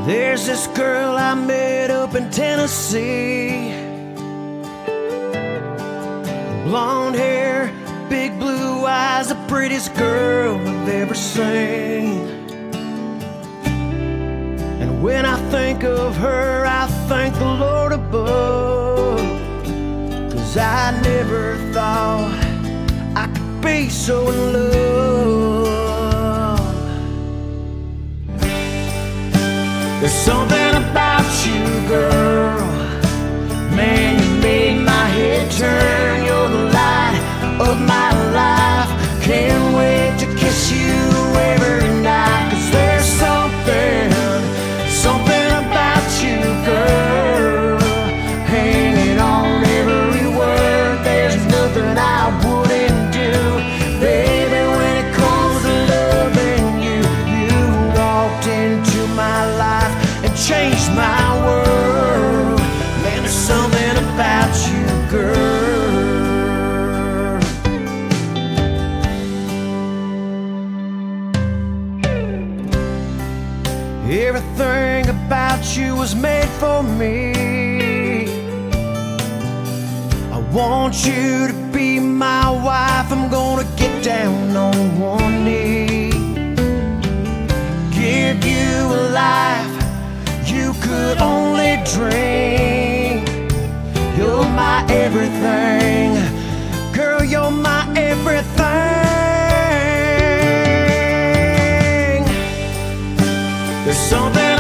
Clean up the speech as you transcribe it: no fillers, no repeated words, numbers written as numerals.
There's this girl I met up in Tennessee. Blonde hair, big blue eyes, the prettiest girl I've ever seen. And when I think of her, I thank the Lord above, 'cause I never thought I could be so in love. There's something about you, girl, man, you made my head turn. You're the light of my life. Can't wait to kiss you every night. 'Cause there's something about you, girl, hanging on every word. There's nothing I wouldn't do, baby, when it comes to loving you. You walked into my life and changed my world. Man, there's something about you, girl. Everything about you was made for me. I want you to be my wife. I'm gonna get down on one knee, give you a life you could only dream. You're my everything, girl, you're my everything. There's something